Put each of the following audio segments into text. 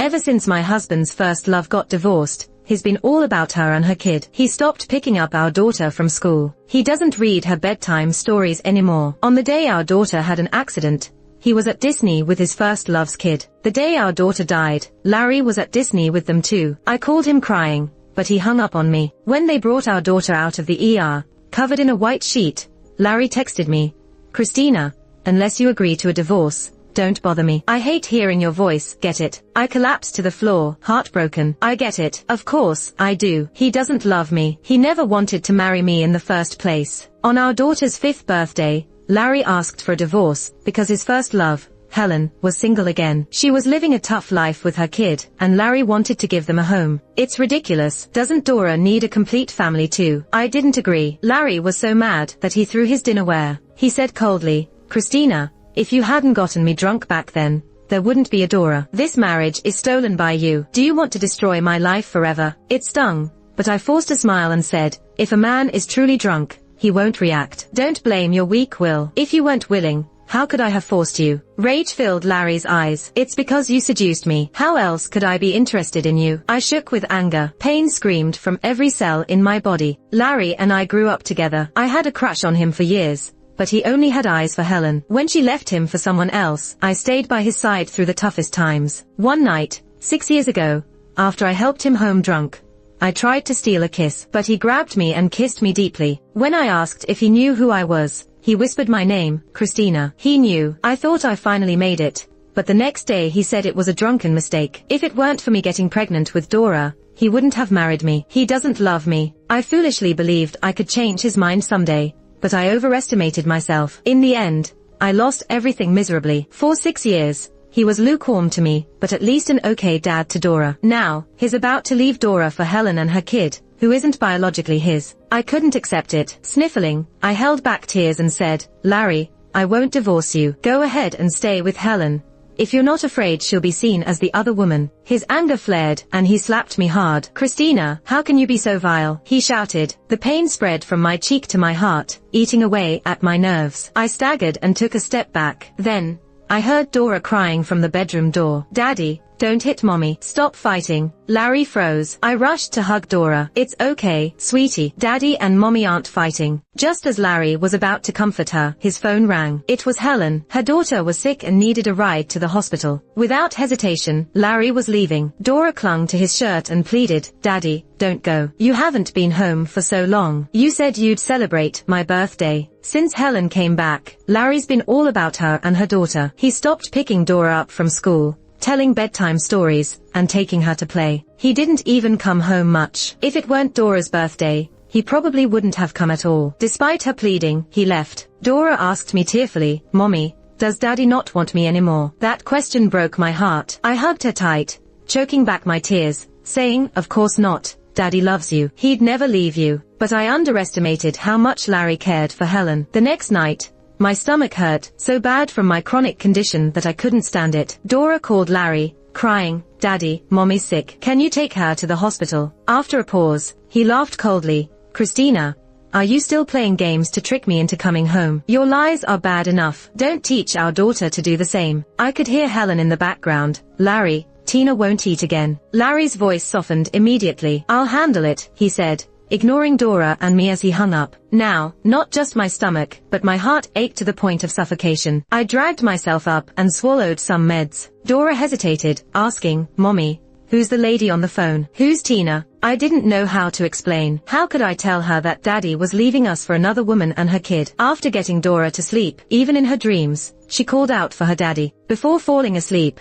Ever since my husband's first love got divorced, he's been all about her and her kid. He stopped picking up our daughter from school. He doesn't read her bedtime stories anymore. On the day our daughter had an accident, he was at Disney with his first love's kid. The day our daughter died, Larry was at Disney with them too. I called him crying, but he hung up on me. When they brought our daughter out of the ER, covered in a white sheet, Larry texted me, "Christina, unless you agree to a divorce, don't bother me. I hate hearing your voice, get it?" I collapsed to the floor, heartbroken. I get it. Of course, I do. He doesn't love me. He never wanted to marry me in the first place. On our daughter's 5th birthday, Larry asked for a divorce, because his first love, Helen, was single again. She was living a tough life with her kid, and Larry wanted to give them a home. It's ridiculous. Doesn't Dora need a complete family too? I didn't agree. Larry was so mad that he threw his dinnerware. He said coldly, "Christina, if you hadn't gotten me drunk back then, there wouldn't be a Dora. This marriage is stolen by you. Do you want to destroy my life forever?" It stung, but I forced a smile and said, "If a man is truly drunk, he won't react. Don't blame your weak will. If you weren't willing, how could I have forced you?" Rage filled Larry's eyes. "It's because you seduced me. How else could I be interested in you?" I shook with anger. Pain screamed from every cell in my body. Larry and I grew up together. I had a crush on him for years, but he only had eyes for Helen. When she left him for someone else, I stayed by his side through the toughest times. One night, 6 years ago, after I helped him home drunk, I tried to steal a kiss, but he grabbed me and kissed me deeply. When I asked if he knew who I was, he whispered my name, Christina. He knew. I thought I finally made it, but the next day he said it was a drunken mistake. If it weren't for me getting pregnant with Dora, he wouldn't have married me. He doesn't love me. I foolishly believed I could change his mind someday, but I overestimated myself. In the end, I lost everything miserably. For 6 years, he was lukewarm to me, but at least an okay dad to Dora. Now, he's about to leave Dora for Helen and her kid, who isn't biologically his. I couldn't accept it. Sniffling, I held back tears and said, "Larry, I won't divorce you. Go ahead and stay with Helen. If you're not afraid she'll be seen as the other woman." His anger flared, and he slapped me hard. "Christina, how can you be so vile?" he shouted. The pain spread from my cheek to my heart, eating away at my nerves. I staggered and took a step back. Then, I heard Dora crying from the bedroom door. "Daddy, don't hit mommy. Stop fighting." Larry froze. I rushed to hug Dora. "It's okay, sweetie. Daddy and mommy aren't fighting." Just as Larry was about to comfort her, his phone rang. It was Helen. Her daughter was sick and needed a ride to the hospital. Without hesitation, Larry was leaving. Dora clung to his shirt and pleaded, "Daddy, don't go. You haven't been home for so long. You said you'd celebrate my birthday." Since Helen came back, Larry's been all about her and her daughter. He stopped picking Dora up from school, telling bedtime stories, and taking her to play. He didn't even come home much. If it weren't Dora's birthday, he probably wouldn't have come at all. Despite her pleading, he left. Dora asked me tearfully, "Mommy, does Daddy not want me anymore?" That question broke my heart. I hugged her tight, choking back my tears, saying, "Of course not. Daddy loves you. He'd never leave you." But I underestimated how much Larry cared for Helen. The next night, my stomach hurt so bad from my chronic condition that I couldn't stand it. Dora called Larry, crying, "Daddy, Mommy's sick. Can you take her to the hospital?" After a pause, he laughed coldly. "Christina, are you still playing games to trick me into coming home? Your lies are bad enough. Don't teach our daughter to do the same." I could hear Helen in the background. "Larry, Tina won't eat again." Larry's voice softened immediately. "I'll handle it," he said, ignoring Dora and me as he hung up. Now, not just my stomach, but my heart ached to the point of suffocation. I dragged myself up and swallowed some meds. Dora hesitated, asking, "Mommy, who's the lady on the phone? Who's Tina?" I didn't know how to explain. How could I tell her that Daddy was leaving us for another woman and her kid? After getting Dora to sleep, even in her dreams, she called out for her daddy. Before falling asleep,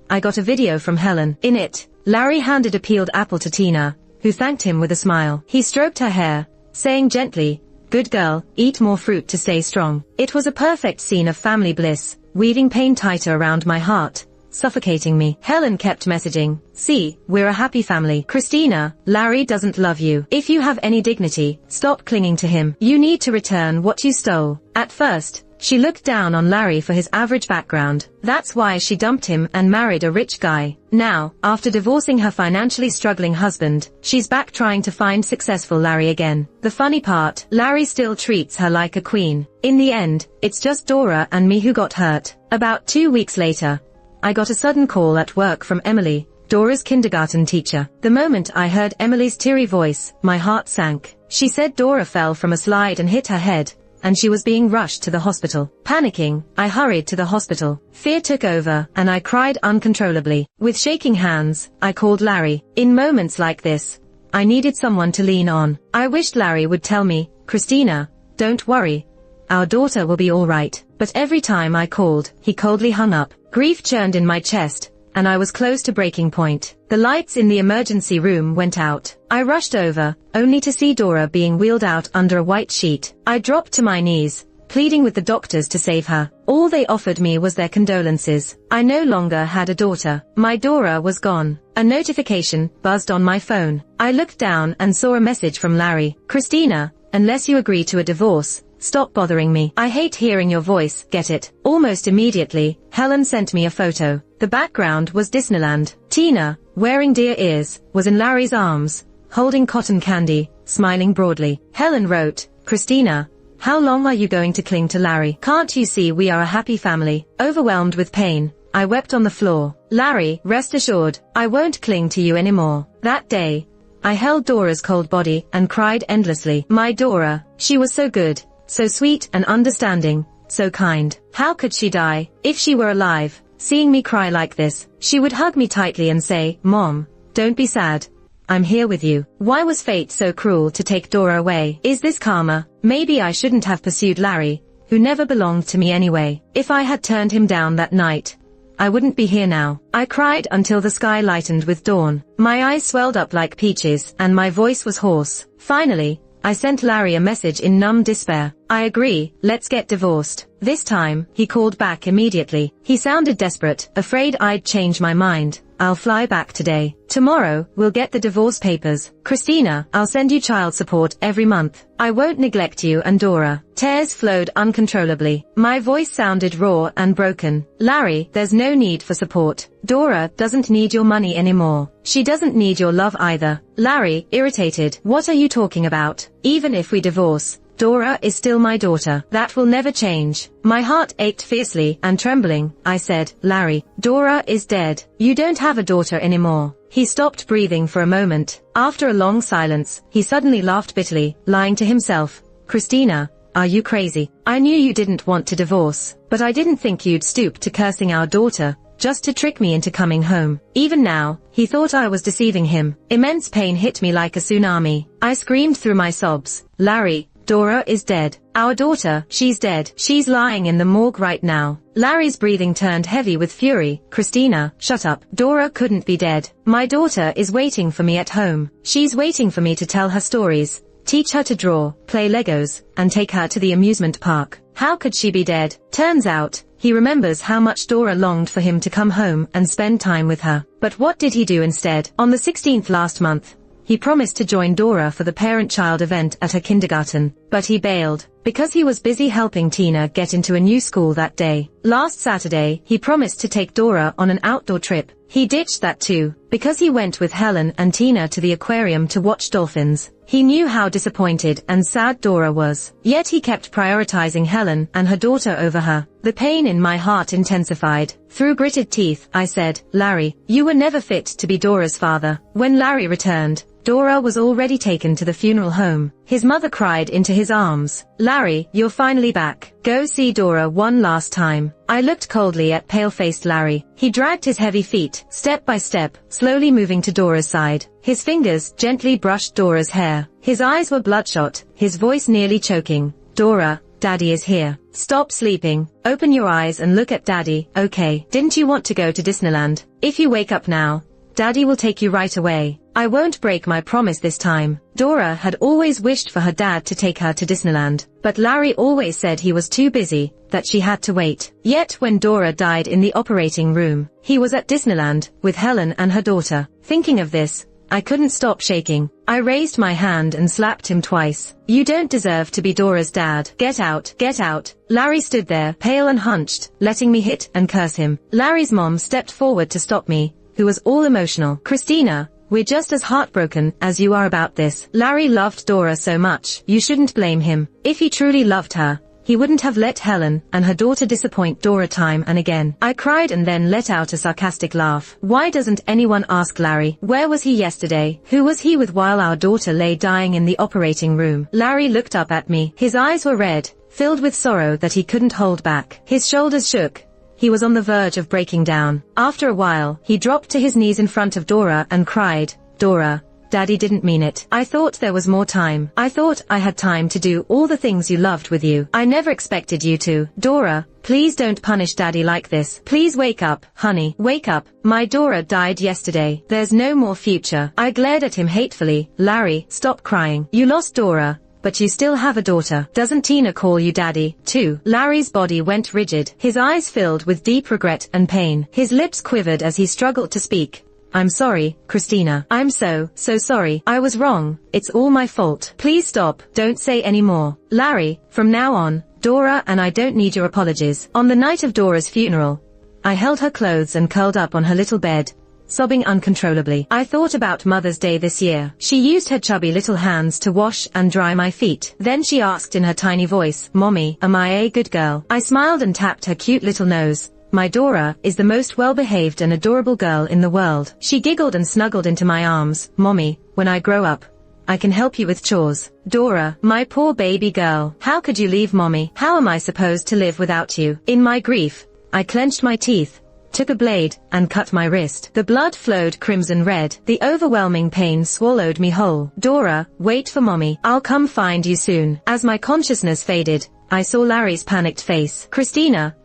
I got a video from Helen. In it, Larry handed a peeled apple to Tina, who thanked him with a smile. He stroked her hair, saying gently, "Good girl, eat more fruit to stay strong." It was a perfect scene of family bliss, weaving pain tighter around my heart, suffocating me. Helen kept messaging, "See, we're a happy family. Christina, Larry doesn't love you. If you have any dignity, stop clinging to him. You need to return what you stole." At first, she looked down on Larry for his average background. That's why she dumped him and married a rich guy. Now, after divorcing her financially struggling husband, she's back trying to find successful Larry again. The funny part, Larry still treats her like a queen. In the end, it's just Dora and me who got hurt. About 2 weeks later, I got a sudden call at work from Emily, Dora's kindergarten teacher. The moment I heard Emily's teary voice, my heart sank. She said Dora fell from a slide and hit her head, and she was being rushed to the hospital. Panicking, I hurried to the hospital. Fear took over, and I cried uncontrollably. With shaking hands, I called Larry. In moments like this, I needed someone to lean on. I wished Larry would tell me, "Christina, don't worry. Our daughter will be all right." But every time I called, he coldly hung up. Grief churned in my chest, and I was close to breaking point. The lights in the emergency room went out. I rushed over, only to see Dora being wheeled out under a white sheet. I dropped to my knees, pleading with the doctors to save her. All they offered me was their condolences. I no longer had a daughter. My Dora was gone. A notification buzzed on my phone. I looked down and saw a message from Larry. "Christina, unless you agree to a divorce, stop bothering me. I hate hearing your voice, get it?" Almost immediately, Helen sent me a photo. The background was Disneyland. Tina, wearing deer ears, was in Larry's arms, holding cotton candy, smiling broadly. Helen wrote, "Christina, how long are you going to cling to Larry? Can't you see we are a happy family?" Overwhelmed with pain, I wept on the floor. "Larry, rest assured, I won't cling to you anymore." That day, I held Dora's cold body and cried endlessly. My Dora, she was so good, so sweet and understanding, so kind. How could she die? If she were alive, seeing me cry like this, she would hug me tightly and say, "Mom, don't be sad. I'm here with you." Why was fate so cruel to take Dora away? Is this karma? Maybe I shouldn't have pursued Larry, who never belonged to me anyway. If I had turned him down that night, I wouldn't be here now. I cried until the sky lightened with dawn. My eyes swelled up like peaches, and my voice was hoarse. Finally, I sent Larry a message in numb despair. "I agree, let's get divorced." This time, he called back immediately. He sounded desperate, afraid I'd change my mind. "I'll fly back today. Tomorrow, we'll get the divorce papers. Christina, I'll send you child support every month. I won't neglect you and Dora." Tears flowed uncontrollably. My voice sounded raw and broken. "Larry, there's no need for support. Dora doesn't need your money anymore. She doesn't need your love either." Larry, irritated, "What are you talking about? Even if we divorce, Dora is still my daughter. That will never change." My heart ached fiercely, and trembling, I said, "Larry, Dora is dead. You don't have a daughter anymore." He stopped breathing for a moment. After a long silence, he suddenly laughed bitterly, lying to himself. "Christina, are you crazy? I knew you didn't want to divorce, but I didn't think you'd stoop to cursing our daughter, just to trick me into coming home." Even now, he thought I was deceiving him. Immense pain hit me like a tsunami. I screamed through my sobs, "Larry, Dora is dead. Our daughter, she's dead. She's lying in the morgue right now." Larry's breathing turned heavy with fury. "Christina, shut up. Dora couldn't be dead. My daughter is waiting for me at home. She's waiting for me to tell her stories, teach her to draw, play Legos, and take her to the amusement park. How could she be dead?" Turns out, he remembers how much Dora longed for him to come home and spend time with her. But what did he do instead? On the 16th last month, he promised to join Dora for the parent-child event at her kindergarten, but he bailed, because he was busy helping Tina get into a new school that day. Last Saturday, he promised to take Dora on an outdoor trip. He ditched that too, because he went with Helen and Tina to the aquarium to watch dolphins. He knew how disappointed and sad Dora was, yet he kept prioritizing Helen and her daughter over her. The pain in my heart intensified. Through gritted teeth, I said, "Larry, you were never fit to be Dora's father." When Larry returned, Dora was already taken to the funeral home. His mother cried into his arms, "Larry, you're finally back. Go see Dora one last time." I looked coldly at pale-faced Larry. He dragged his heavy feet, step by step, slowly moving to Dora's side. His fingers gently brushed Dora's hair. His eyes were bloodshot, his voice nearly choking. "Dora, Daddy is here. Stop sleeping. Open your eyes and look at Daddy, okay? Didn't you want to go to Disneyland? If you wake up now, Daddy will take you right away. I won't break my promise this time." Dora had always wished for her dad to take her to Disneyland, but Larry always said he was too busy, that she had to wait. Yet when Dora died in the operating room, he was at Disneyland, with Helen and her daughter. Thinking of this, I couldn't stop shaking. I raised my hand and slapped him twice. "You don't deserve to be Dora's dad. Get out, get out." Larry stood there, pale and hunched, letting me hit and curse him. Larry's mom stepped forward to stop me, who was all emotional. "Christina, we're just as heartbroken as you are about this. Larry loved Dora so much. You shouldn't blame him. If he truly loved her, he wouldn't have let Helen and her daughter disappoint Dora time and again. I cried and then let out a sarcastic laugh. Why doesn't anyone ask Larry? Where was he yesterday? Who was he with while our daughter lay dying in the operating room? Larry looked up at me. His eyes were red, filled with sorrow that he couldn't hold back. His shoulders shook. He was on the verge of breaking down. After a while, he dropped to his knees in front of Dora and cried, "Dora, Daddy didn't mean it. I thought there was more time. I thought I had time to do all the things you loved with you. I never expected you to. Dora, please don't punish Daddy like this. Please wake up, honey. Wake up. My Dora died yesterday. There's no more future." I glared at him hatefully. "Larry, stop crying. You lost Dora, but you still have a daughter. Doesn't Tina call you Daddy, too?" Larry's body went rigid. His eyes filled with deep regret and pain. His lips quivered as he struggled to speak. "I'm sorry, Christina. I'm so sorry. I was wrong. It's all my fault. Please stop. Don't say any more. Larry, from now on, Dora and I don't need your apologies." On the night of Dora's funeral, I held her clothes and curled up on her little bed, sobbing uncontrollably. I thought about Mother's Day this year. She used her chubby little hands to wash and dry my feet. Then she asked in her tiny voice, "Mommy, am I a good girl?" I smiled and tapped her cute little nose. "My Dora is the most well-behaved and adorable girl in the world." She giggled and snuggled into my arms. "Mommy, when I grow up, I can help you with chores." "Dora, my poor baby girl. How could you leave Mommy? How am I supposed to live without you?" In my grief, I clenched my teeth, took a blade, and cut my wrist. The blood flowed crimson red. The overwhelming pain swallowed me whole. "Dora, wait for Mommy. I'll come find you soon." As my consciousness faded, I saw Larry's panicked face. Christina,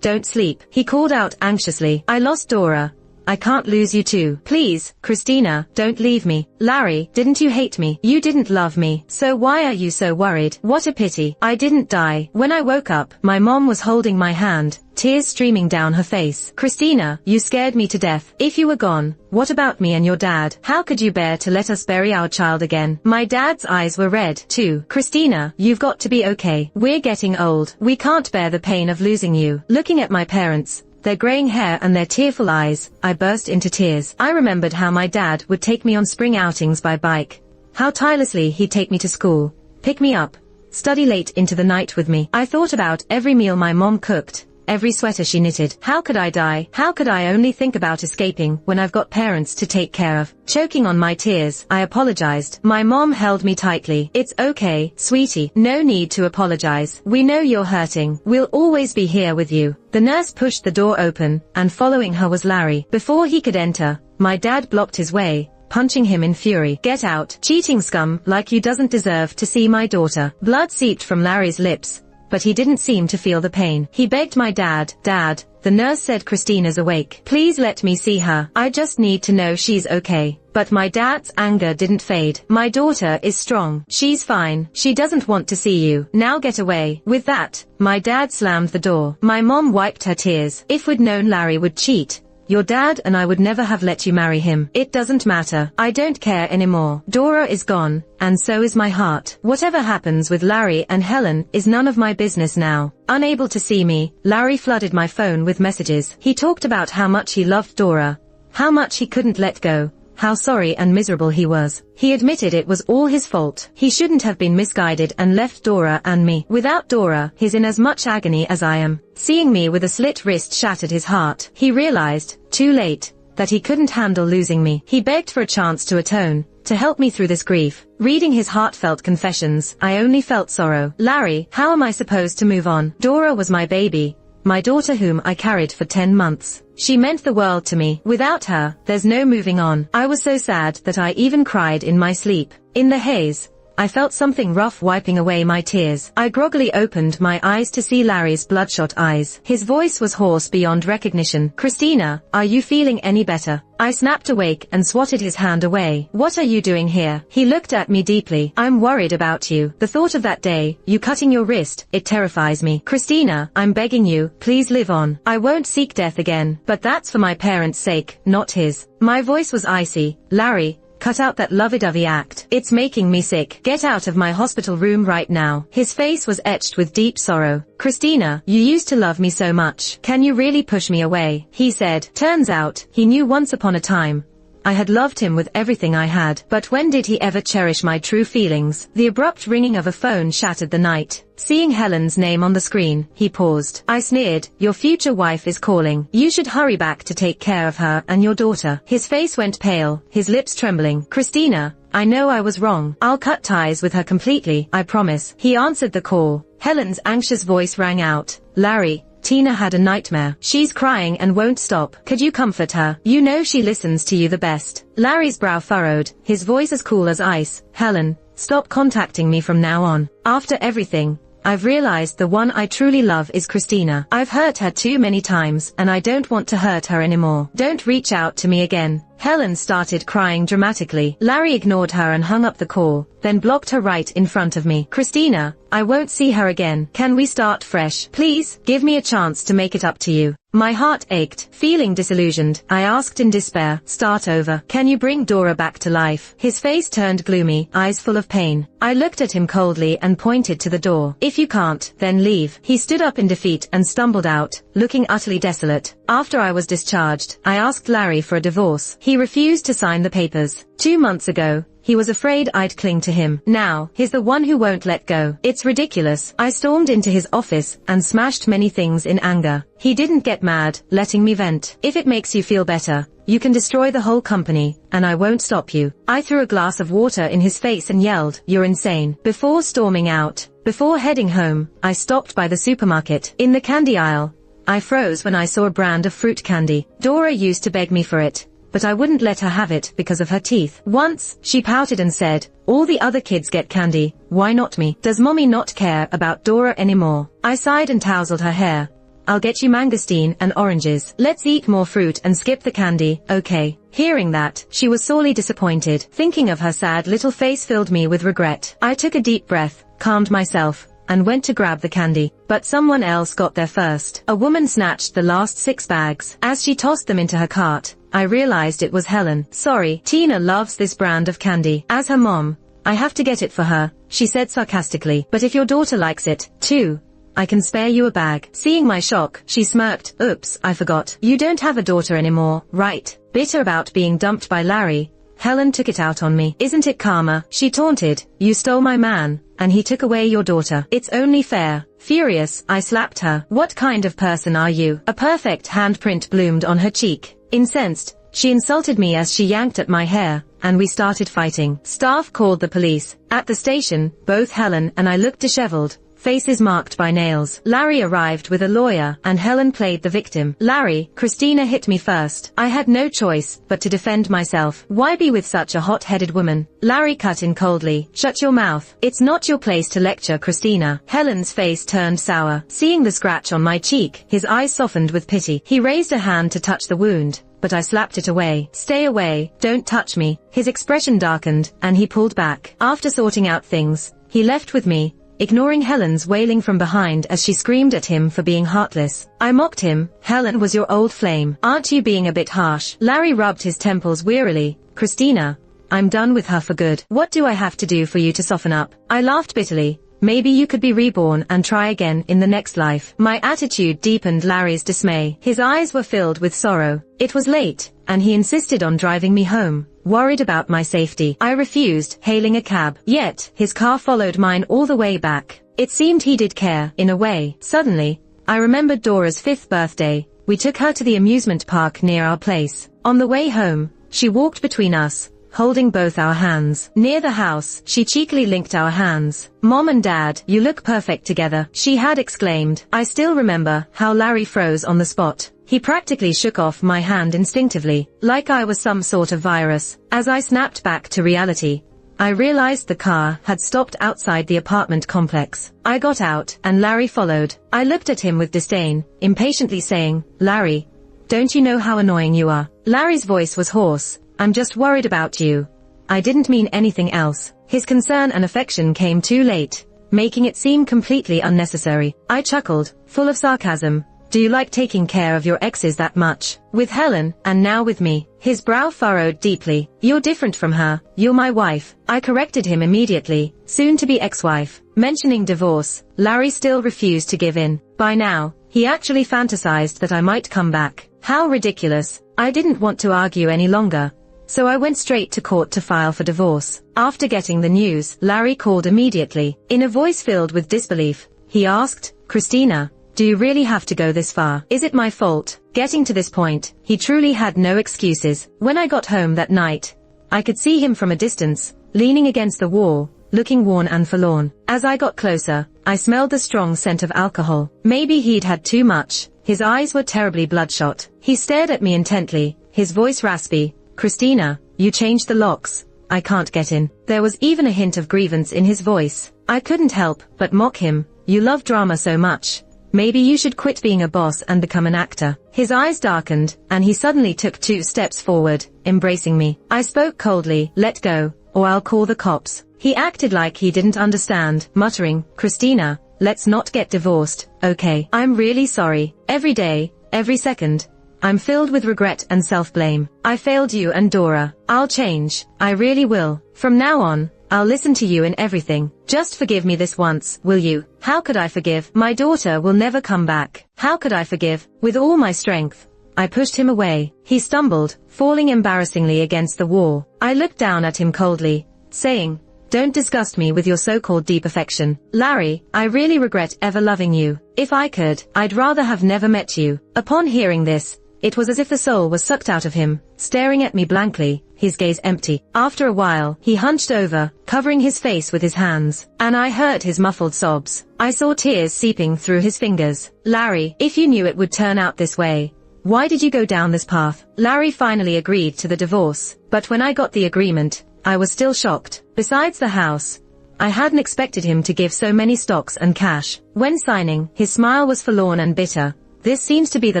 don't sleep," he called out anxiously. "I lost Dora. I can't lose you too. Please, Christina, don't leave me." "Larry, didn't you hate me? You didn't love me. So why are you so worried? What a pity. I didn't die." When I woke up, my mom was holding my hand, tears streaming down her face. "Christina, you scared me to death. If you were gone, what about me and your dad? How could you bear to let us bury our child again?" My dad's eyes were red, too. "Christina, you've got to be okay. We're getting old. We can't bear the pain of losing you." Looking at my parents, their graying hair and their tearful eyes, I burst into tears. I remembered how my dad would take me on spring outings by bike, how tirelessly he'd take me to school, pick me up, study late into the night with me. I thought about every meal my mom cooked, every sweater she knitted. How could I die? How could I only think about escaping when I've got parents to take care of? Choking on my tears, I apologized. My mom held me tightly. "It's okay, sweetie. No need to apologize. We know you're hurting. We'll always be here with you." The nurse pushed the door open, and following her was Larry. Before he could enter, my dad blocked his way, punching him in fury. "Get out, cheating scum, like you doesn't deserve to see my daughter." Blood seeped from Larry's lips, but he didn't seem to feel the pain. He begged my dad, "Dad," the nurse said, "Christina's awake. Please let me see her. I just need to know she's okay." But my dad's anger didn't fade. "My daughter is strong. She's fine. She doesn't want to see you. Now get away." With that, my dad slammed the door. My mom wiped her tears. "If we'd known Larry would cheat, your dad and I would never have let you marry him. It doesn't matter. I don't care anymore. Dora is gone, and so is my heart. Whatever happens with Larry and Helen is none of my business now." Unable to see me, Larry flooded my phone with messages. He talked about how much he loved Dora, how much he couldn't let go, how sorry and miserable he was. He admitted it was all his fault. He shouldn't have been misguided and left Dora and me. Without Dora, he's in as much agony as I am. Seeing me with a slit wrist shattered his heart. He realized, too late, that he couldn't handle losing me. He begged for a chance to atone, to help me through this grief. Reading his heartfelt confessions, I only felt sorrow. "Larry, how am I supposed to move on? Dora was my baby, my daughter whom I carried for 10 months. She meant the world to me. Without her, there's no moving on." I was so sad that I even cried in my sleep. In the haze, I felt something rough wiping away my tears. I groggily opened my eyes to see Larry's bloodshot eyes. His voice was hoarse beyond recognition. "Christina, are you feeling any better?" I snapped awake and swatted his hand away. "What are you doing here?" He looked at me deeply. "I'm worried about you. The thought of that day, you cutting your wrist, it terrifies me. Christina, I'm begging you, please live on. I won't seek death again, but that's for my parents' sake, not his." My voice was icy. "Larry, cut out that lovey-dovey act. It's making me sick. Get out of my hospital room right now." His face was etched with deep sorrow. "Christina, you used to love me so much. Can you really push me away?" he said. Turns out, he knew once upon a time, I had loved him with everything I had, but when did he ever cherish my true feelings? The abrupt ringing of a phone shattered the night. Seeing Helen's name on the screen, he paused. I sneered, "Your future wife is calling. You should hurry back to take care of her and your daughter." His face went pale, his lips trembling. "Christina, I know I was wrong. I'll cut ties with her completely, I promise." He answered the call. Helen's anxious voice rang out. "Larry, Tina had a nightmare. She's crying and won't stop. Could you comfort her? You know she listens to you the best." Larry's brow furrowed, his voice as cool as ice. "Helen, stop contacting me from now on. After everything, I've realized the one I truly love is Christina. I've hurt her too many times, and I don't want to hurt her anymore. Don't reach out to me again." Helen started crying dramatically. Larry ignored her and hung up the call, then blocked her right in front of me. "Christina, I won't see her again. Can we start fresh? Please, give me a chance to make it up to you." My heart ached. Feeling disillusioned, I asked in despair, "Start over. Can you bring Dora back to life?" His face turned gloomy, eyes full of pain. I looked at him coldly and pointed to the door. "If you can't, then leave." He stood up in defeat and stumbled out, looking utterly desolate. After I was discharged, I asked Larry for a divorce. He refused to sign the papers. 2 months ago, he was afraid I'd cling to him. Now, he's the one who won't let go. It's ridiculous. I stormed into his office and smashed many things in anger. He didn't get mad, letting me vent. "If it makes you feel better, you can destroy the whole company, and I won't stop you." I threw a glass of water in his face and yelled, "You're insane." Before storming out, before heading home, I stopped by the supermarket. In the candy aisle, I froze when I saw a brand of fruit candy. Dora used to beg me for it, but I wouldn't let her have it because of her teeth. Once, she pouted and said, "All the other kids get candy, why not me? Does mommy not care about Dora anymore?" I sighed and tousled her hair. "I'll get you mangosteen and oranges. Let's eat more fruit and skip the candy, okay?" Hearing that, she was sorely disappointed. Thinking of her sad little face filled me with regret. I took a deep breath, calmed myself, and went to grab the candy. But someone else got there first. A woman snatched the last 6 bags. As she tossed them into her cart, I realized it was Helen. "Sorry, Tina loves this brand of candy. As her mom, I have to get it for her," she said sarcastically. "But if your daughter likes it, too, I can spare you a bag." Seeing my shock, she smirked. "Oops, I forgot. You don't have a daughter anymore, right?" Bitter about being dumped by Larry, Helen took it out on me. "Isn't it karma?" she taunted. "You stole my man, and he took away your daughter. It's only fair." Furious, I slapped her. "What kind of person are you?" A perfect handprint bloomed on her cheek. Incensed, she insulted me as she yanked at my hair, and we started fighting. Staff called the police. At the station, both Helen and I looked disheveled, faces marked by nails. Larry arrived with a lawyer, and Helen played the victim. "Larry, Christina hit me first. I had no choice but to defend myself." "Why be with such a hot-headed woman?" Larry cut in coldly. "Shut your mouth. It's not your place to lecture Christina." Helen's face turned sour. Seeing the scratch on my cheek, his eyes softened with pity. He raised a hand to touch the wound, but I slapped it away. "Stay away, don't touch me." His expression darkened, and he pulled back. After sorting out things, he left with me, ignoring Helen's wailing from behind as she screamed at him for being heartless. I mocked him. "Helen was your old flame. Aren't you being a bit harsh?" Larry rubbed his temples wearily. "Christina, I'm done with her for good. What do I have to do for you to soften up?" I laughed bitterly. "Maybe you could be reborn and try again in the next life." My attitude deepened Larry's dismay. His eyes were filled with sorrow. It was late, and he insisted on driving me home, worried about my safety. I refused, hailing a cab. Yet, his car followed mine all the way back. It seemed he did care, in a way. Suddenly, I remembered Dora's 5th birthday. We took her to the amusement park near our place. On the way home, she walked between us, holding both our hands. Near the house, she cheekily linked our hands. "Mom and Dad, you look perfect together," she had exclaimed. I still remember how Larry froze on the spot. He practically shook off my hand instinctively, like I was some sort of virus. As I snapped back to reality, I realized the car had stopped outside the apartment complex. I got out, and Larry followed. I looked at him with disdain, impatiently saying, "Larry, don't you know how annoying you are?" Larry's voice was hoarse. "I'm just worried about you. I didn't mean anything else." His concern and affection came too late, making it seem completely unnecessary. I chuckled, full of sarcasm. "Do you like taking care of your exes that much? With Helen, and now with me?" His brow furrowed deeply. "You're different from her. You're my wife." I corrected him immediately. Soon to be ex-wife. Mentioning divorce, Larry still refused to give in. By now, he actually fantasized that I might come back. How ridiculous. I didn't want to argue any longer. so I went straight to court to file for divorce. After getting the news, Larry called immediately. In a voice filled with disbelief, he asked, "Christina, do you really have to go this far? Is it my fault?" Getting to this point, he truly had no excuses. When I got home that night, I could see him from a distance, leaning against the wall, looking worn and forlorn. As I got closer, I smelled the strong scent of alcohol. Maybe he'd had too much. His eyes were terribly bloodshot. He stared at me intently, his voice raspy. "Christina, you changed the locks. I can't get in." There was even a hint of grievance in his voice. I couldn't help but mock him. "You love drama so much. Maybe you should quit being a boss and become an actor." His eyes darkened, and he suddenly took 2 steps forward, embracing me. I spoke coldly, "Let go, or I'll call the cops." He acted like he didn't understand, muttering, "Christina, let's not get divorced, okay? I'm really sorry. Every day, every second, I'm filled with regret and self-blame. I failed you and Dora. I'll change. I really will. From now on, I'll listen to you in everything. Just forgive me this once, will you?" How could I forgive? My daughter will never come back. How could I forgive? With all my strength, I pushed him away. He stumbled, falling embarrassingly against the wall. I looked down at him coldly, saying, "Don't disgust me with your so-called deep affection. Larry, I really regret ever loving you. If I could, I'd rather have never met you." Upon hearing this, it was as if the soul was sucked out of him, staring at me blankly, his gaze empty. After a while, he hunched over, covering his face with his hands, and I heard his muffled sobs. I saw tears seeping through his fingers. "Larry, if you knew it would turn out this way, why did you go down this path?" Larry finally agreed to the divorce, but when I got the agreement, I was still shocked. Besides the house, I hadn't expected him to give so many stocks and cash. When signing, his smile was forlorn and bitter. "This seems to be the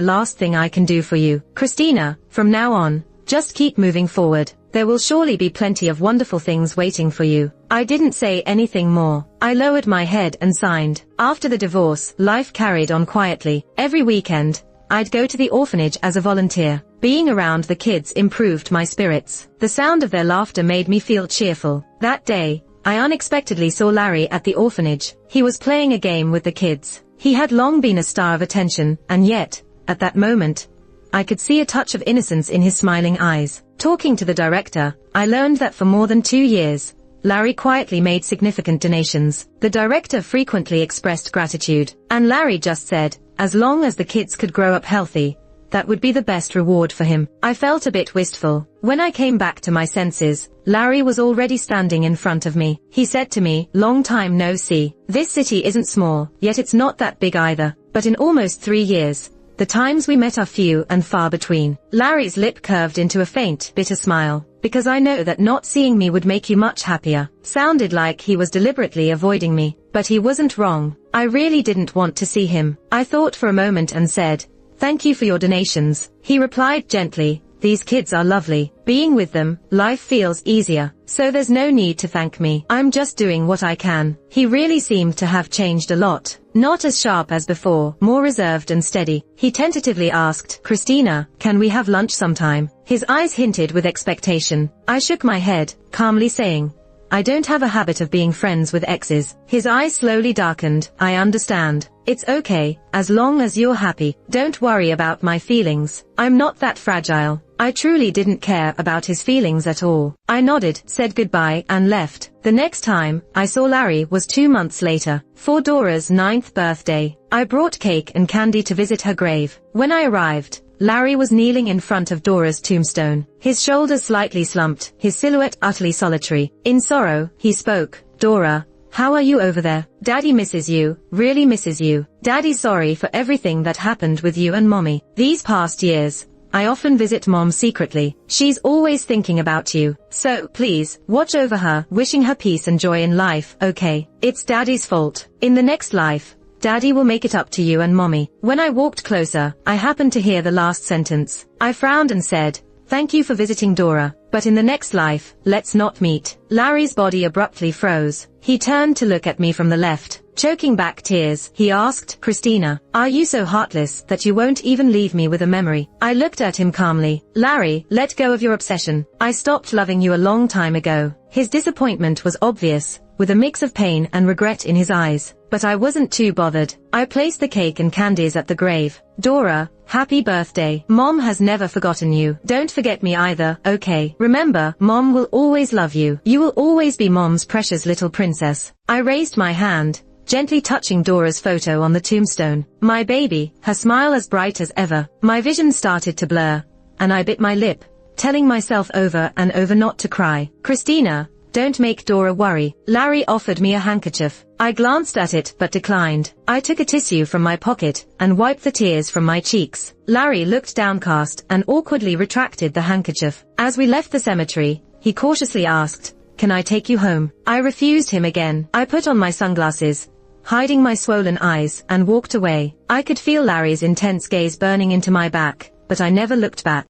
last thing I can do for you. Christina, from now on, just keep moving forward. There will surely be plenty of wonderful things waiting for you." I didn't say anything more. I lowered my head and signed. After the divorce, life carried on quietly. Every weekend, I'd go to the orphanage as a volunteer. Being around the kids improved my spirits. The sound of their laughter made me feel cheerful. That day, I unexpectedly saw Larry at the orphanage. He was playing a game with the kids. He had long been a star of attention, and yet, at that moment, I could see a touch of innocence in his smiling eyes. Talking to the director, I learned that for more than 2 years, Larry quietly made significant donations. The director frequently expressed gratitude, and Larry just said, as long as the kids could grow up healthy, that would be the best reward for him. I felt a bit wistful. When I came back to my senses, Larry was already standing in front of me. He said to me, "Long time no see. This city isn't small, yet it's not that big either. But in almost 3 years, the times we met are few and far between." Larry's lip curved into a faint, bitter smile. "Because I know that not seeing me would make you much happier." Sounded like he was deliberately avoiding me, but he wasn't wrong. I really didn't want to see him. I thought for a moment and said, "Thank you for your donations." He replied gently, "These kids are lovely. Being with them, life feels easier. So there's no need to thank me. I'm just doing what I can." He really seemed to have changed a lot. Not as sharp as before, more reserved and steady. He tentatively asked, "Christina, can we have lunch sometime?" His eyes hinted with expectation. I shook my head, calmly saying, "I don't have a habit of being friends with exes." His eyes slowly darkened. "I understand. It's okay, as long as you're happy. Don't worry about my feelings. I'm not that fragile." I truly didn't care about his feelings at all. I nodded, said goodbye, and left. The next time I saw Larry was 2 months later, for Dora's 9th birthday. I brought cake and candy to visit her grave. When I arrived, Larry was kneeling in front of Dora's tombstone, his shoulders slightly slumped, his silhouette utterly solitary. In sorrow, he spoke, "Dora, how are you over there? Daddy misses you, really misses you. Daddy's sorry for everything that happened with you and Mommy. These past years, I often visit Mom secretly. She's always thinking about you. So, please, watch over her, wishing her peace and joy in life, okay? It's Daddy's fault. In the next life, Daddy will make it up to you and Mommy." When I walked closer, I happened to hear the last sentence. I frowned and said, "Thank you for visiting Dora, but in the next life, let's not meet." Larry's body abruptly froze. He turned to look at me from the left. Choking back tears, he asked, "Christina, are you so heartless that you won't even leave me with a memory?" I looked at him calmly. "Larry, let go of your obsession. I stopped loving you a long time ago." His disappointment was obvious, with a mix of pain and regret in his eyes. but I wasn't too bothered. I placed the cake and candies at the grave. Dora, happy birthday. Mom has never forgotten you. Don't forget me either, okay? Remember, Mom will always love you. You will always be Mom's precious little princess. I raised my hand, gently touching Dora's photo on the tombstone. My baby, her smile as bright as ever. My vision started to blur, and I bit my lip, telling myself over and over not to cry. Christina, don't make Dora worry. Larry offered me a handkerchief. I glanced at it but declined. I took a tissue from my pocket and wiped the tears from my cheeks. Larry looked downcast and awkwardly retracted the handkerchief. As we left the cemetery, he cautiously asked, "Can I take you home?" I refused him again. I put on my sunglasses, hiding my swollen eyes, and walked away. I could feel Larry's intense gaze burning into my back, but I never looked back.